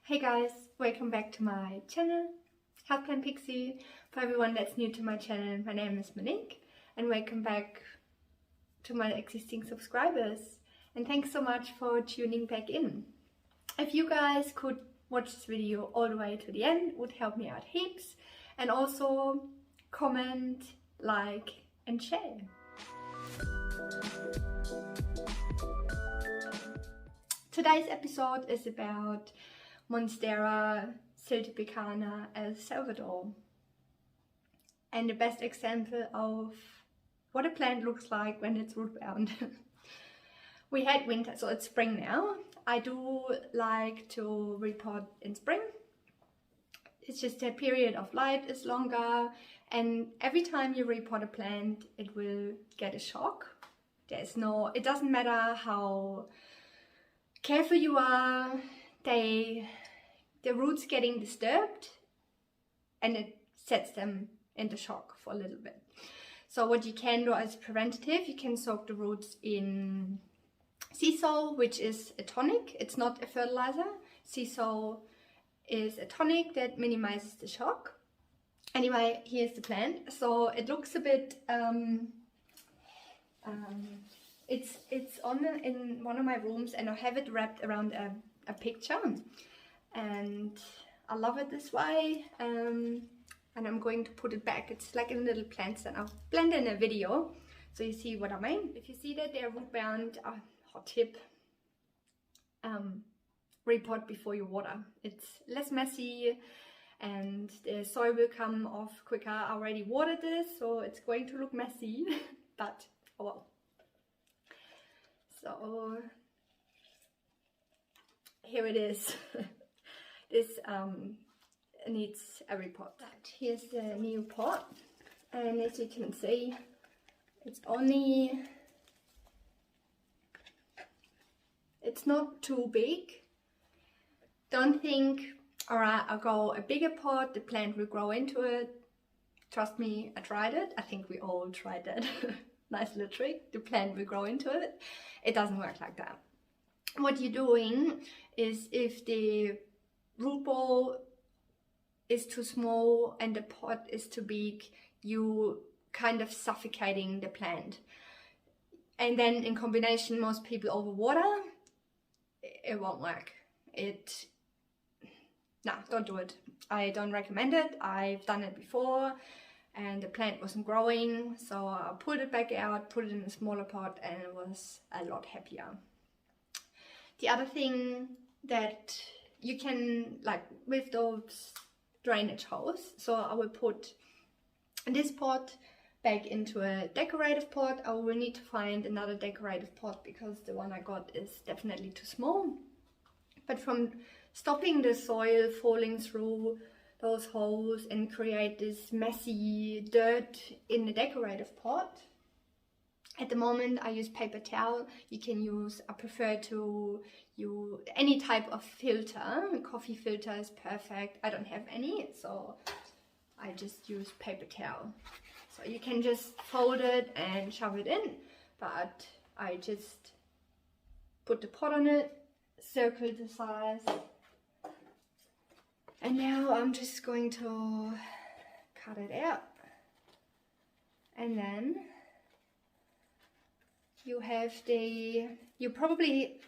Hey guys, welcome back to my channel, Healthplan Pixie. For everyone that's new to my channel, my name is Monique and welcome back to my existing subscribers. And thanks so much for tuning back in. If you guys could watch this video all the way to the end, it would help me out heaps. And also comment, like and share. Today's episode is about Monstera Siltepecana El Salvador, and the best example of what a plant looks like when it's root bound. We had winter, so it's spring now. I do like to repot in spring. It's just a period of light is longer, and every time you repot a plant it will get a shock. It doesn't matter how careful you are, the roots getting disturbed and it sets them into shock for a little bit. So what you can do as preventative, you can soak the roots in sea salt, which is a tonic. It's not a fertilizer. Sea salt is a tonic that minimizes the shock. Anyway, here's the plant. So it looks a bit it's in one of my rooms, and I have it wrapped around a picture, and I love it this way. And I'm going to put it back. It's like in a little plant stand. I'll blend in a video so you see what I mean. If you see that they're root bound, hot tip, repot before you water. It's less messy and the soil will come off quicker. I already watered this, so it's going to look messy, but oh well. So here it is. This needs a repot. Here's the new pot, and as you can see, it's not too big. Don't think, alright, I'll go a bigger pot, the plant will grow into it. Trust me, I tried it. I think we all tried that. Nice little trick. The plant will grow into it. It doesn't work like that. What you're doing is, if the root ball is too small and the pot is too big, you kind of suffocating the plant. And then in combination, most people overwater. It won't work. No, don't do it. I don't recommend it. I've done it before and the plant wasn't growing, so I pulled it back out, put it in a smaller pot, and it was a lot happier. The other thing that you can, like with those drainage holes, so I will put this pot back into a decorative pot. I will need to find another decorative pot because the one I got is definitely too small. But from stopping the soil falling through those holes and create this messy dirt in the decorative pot, at the moment I use paper towel. You can use, I prefer to use any type of filter. A coffee filter is perfect. I don't have any, so I just use paper towel. So you can just fold it and shove it in, but I just put the pot on it, circle the size, and now I'm just going to cut it out. And then you have you probably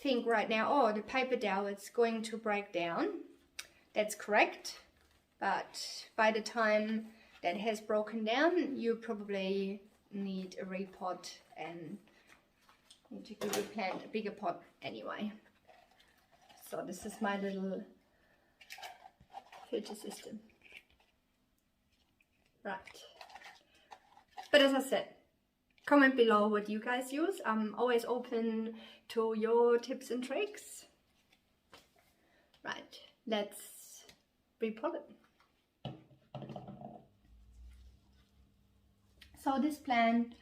think right now, oh, the paper towel, it's going to break down. That's correct, but by the time that has broken down, you probably need a repot and need to give your plant a bigger pot anyway. So this is my little filter system. Right. But as I said, comment below what you guys use. I'm always open to your tips and tricks. Right, let's repot it. So this plant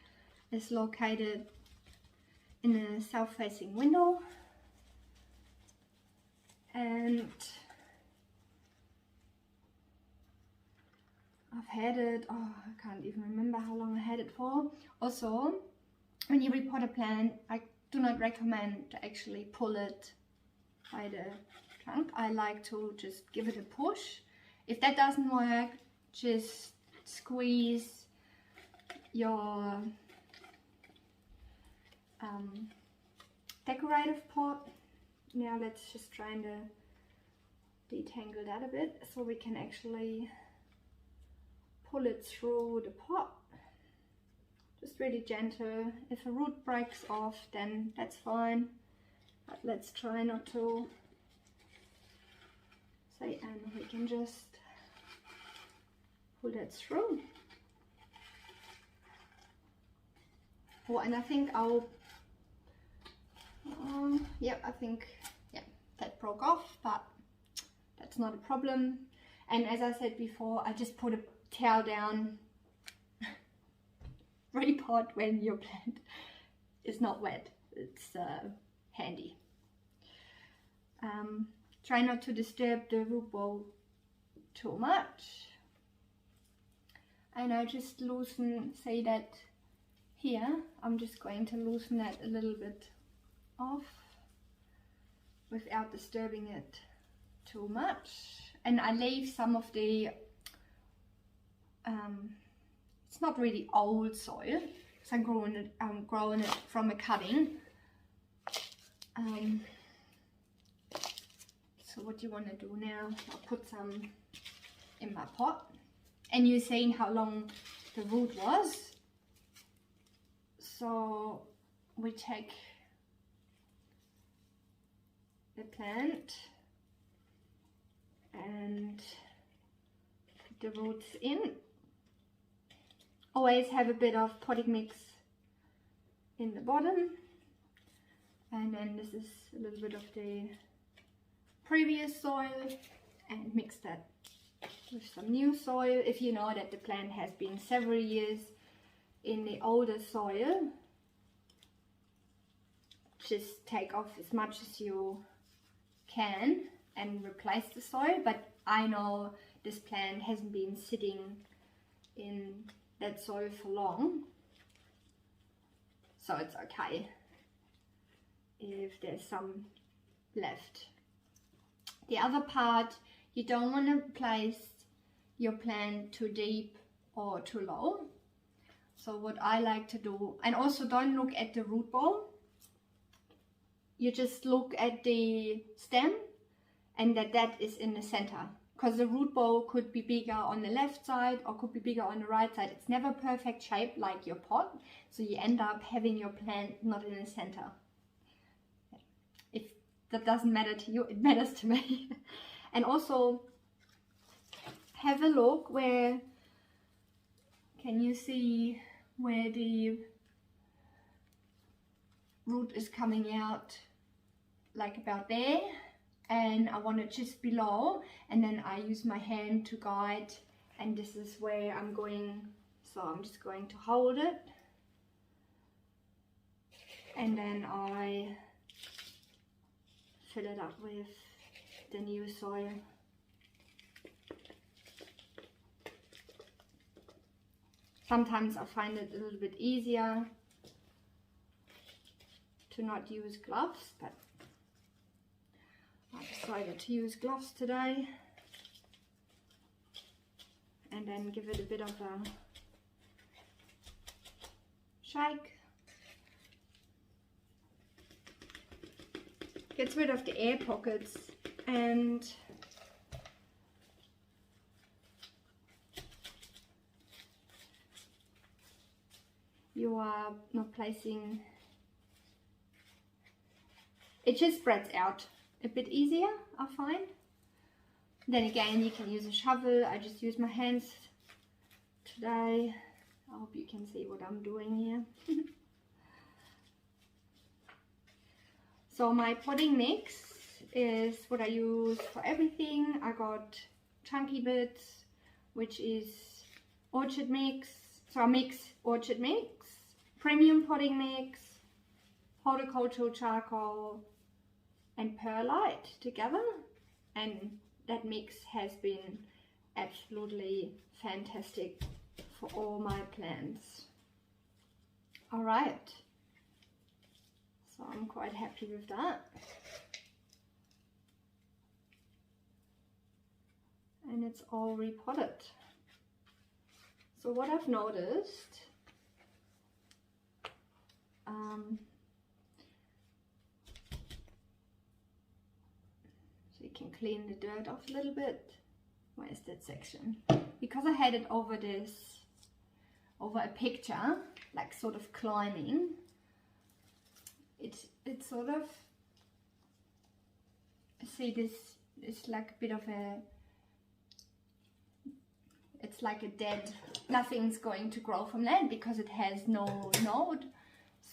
is located in a south-facing window, and I've had it, I can't even remember how long I had it for. Also, when you repot a plant, I do not recommend to actually pull it by the trunk, I like to just give it a push. If that doesn't work, just squeeze your decorative pot. Now let's just try and detangle that a bit so we can actually pull it through the pot. Just really gentle. If a root breaks off, then that's fine, but let's try not to. And we can just pull that through. Oh, and I think I'll yeah, I think, yeah, that broke off, but that's not a problem. And as I said before, I just put a towel down. Repot when your plant is not wet. It's handy. Try not to disturb the root ball too much. And I just loosen, say that here, I'm just going to loosen that a little bit off without disturbing it too much. And I leave some of the it's not really old soil because I'm growing it from a cutting. So what you want to do now, I'll put some in my pot, and you're seeing how long the root was. So we take the plant and put the roots in. Always have a bit of potting mix in the bottom, and then this is a little bit of the previous soil, and mix that with some new soil. If you know that the plant has been several years in the older soil, just take off as much as you can and replace the soil. But I know this plant hasn't been sitting in that soil for long, so it's okay if there's some left. The other part, you don't want to place your plant too deep or too low. So what I like to do, and also don't look at the root ball, you just look at the stem and that is in the center, because the root ball could be bigger on the left side or could be bigger on the right side. It's never perfect shape like your pot, so you end up having your plant not in the center. If that doesn't matter to you, it matters to me. And also have a look where, can you see where the root is coming out, like about there, and I want it just below, and then I use my hand to guide, and this is where I'm going. So I'm just going to hold it, and then I fill it up with the new soil. Sometimes I find it a little bit easier to not use gloves, but I decided to use gloves today. And then give it a bit of a shake. Gets rid of the air pockets, and you are not placing, it just spreads out a bit easier, I find. Then again, you can use a shovel. I just use my hands today. I hope you can see what I'm doing here. So my potting mix is what I use for everything. I got chunky bits, which is orchard mix. So I mix orchard mix, premium potting mix, horticultural charcoal, and perlite together, and that mix has been absolutely fantastic for all my plants. All right, so I'm quite happy with that. it's all repotted. So what I've noticed, so you can clean the dirt off a little bit. Where is that section? Because I had it over a picture, like sort of climbing, it's sort of, see this, it's like a bit of a, it's like a dead, nothing's going to grow from that because it has no node.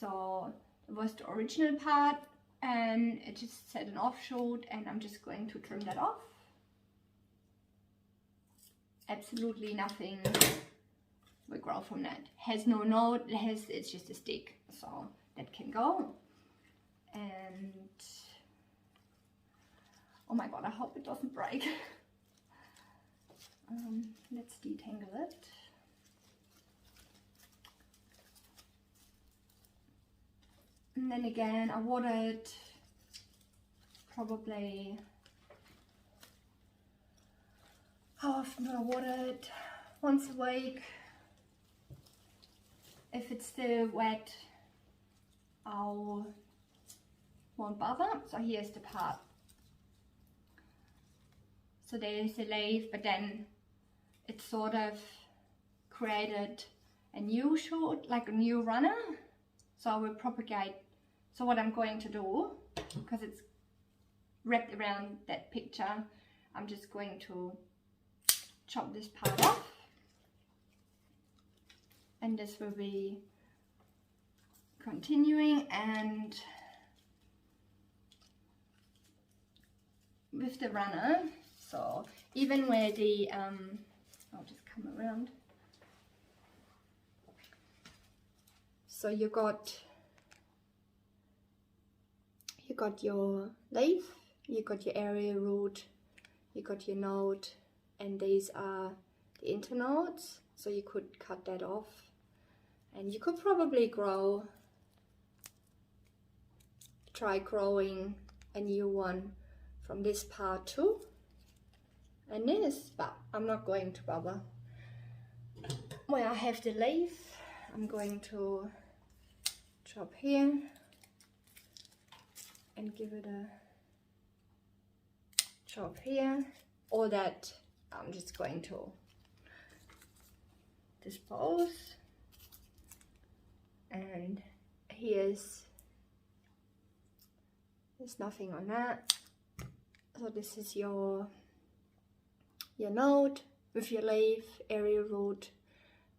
So it was the original part and it just said an offshoot, and I'm just going to trim that off. Absolutely nothing will grow from that. Has no node, it's just a stick, so that can go. And oh my god, I hope it doesn't break. Let's detangle it. And then again, I watered probably, how often do I water it? Once a week. If it's still wet, I won't bother. So here's the part. So there is a leaf, but then it sort of created a new shoot, like a new runner. So I will propagate. So what I'm going to do, because it's wrapped around that picture, I'm just going to chop this part off. And this will be continuing, and with the runner, so even where the I'll just come around. So you got your leaf, you got your area root, you got your node, and these are the internodes. So you could cut that off, and you could probably try growing a new one from this part too, and this, but I'm not going to bother. Where I have the leaf, I'm going to chop here and give it a chop here. All that I'm just going to dispose. And there's nothing on that. So this is your node with your leaf, area root,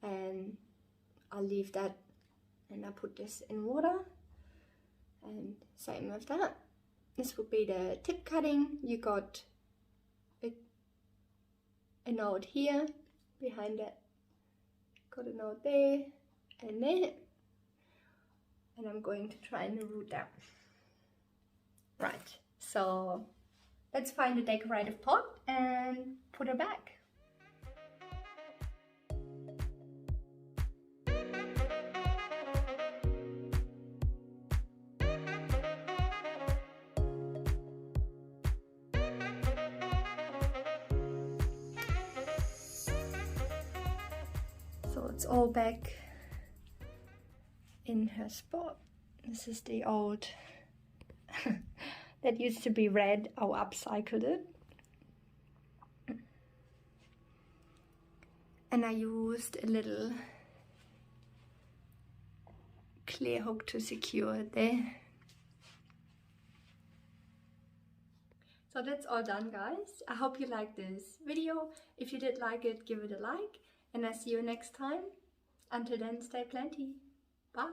and I'll leave that, and I put this in water, and same with that. This would be the tip cutting. You got a node here behind it, got a node there and there, and I'm going to try and root that. Right, so let's find a decorative pot and put it back. So it's all back in her spot. This is the old that used to be red. I upcycled it, and I used a little clear hook to secure it there. So that's all done, guys. I hope you liked this video. If you did like it, give it a like, and I'll see you next time. Until then, stay plenty. Bye.